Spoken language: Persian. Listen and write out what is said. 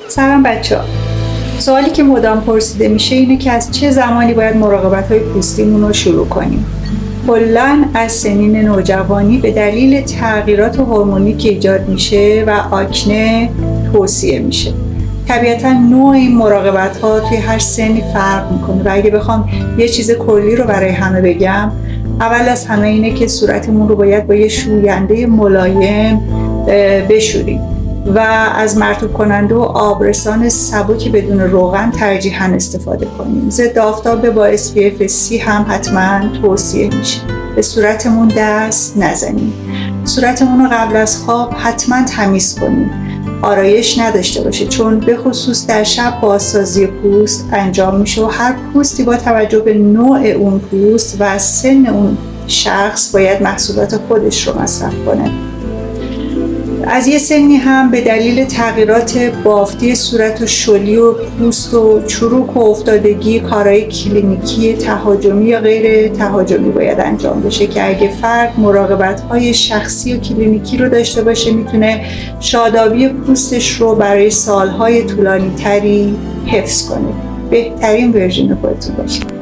سلام بچه‌ها. سوالی که مدام پرسیده میشه اینه که از چه زمانی باید مراقبت‌های پوستیمون رو شروع کنیم؟ کلاً از سنین نوجوانی به دلیل تغییرات هورمونی که ایجاد میشه و آکنه توصیه میشه. طبیعتاً نوع این مراقبت‌ها توی هر سنی فرق میکنه و اگه بخوام یه چیز کلی رو برای همه بگم، اول از همه اینه که صورتمون رو باید با یه شوینده ملایم بشوریم و از مرطوب کننده و آبرسان سبکی بدون روغن ترجیحاً استفاده کنیم. ضد آفتاب با SPF 30 هم حتما توصیه میشه. به صورتمون دست نزنیم. صورتمون رو قبل از خواب حتما تمیز کنیم. آرایش نداشته باشه، چون به خصوص در شب بازسازی پوست انجام میشه و هر پوستی با توجه به نوع اون پوست و سن اون شخص باید محصولات خودش رو مصرف کنه. از یه سنی هم به دلیل تغییرات بافتی صورت و شلی و پوست و چروک و افتادگی کارهای کلینیکی تهاجمی یا غیر تهاجمی باید انجام بشه که اگه فرد مراقبت‌های شخصی و کلینیکی رو داشته باشه میتونه شادابی پوستش رو برای سالهای طولانی تری حفظ کنه. بهترین ورژن خودتون باشه.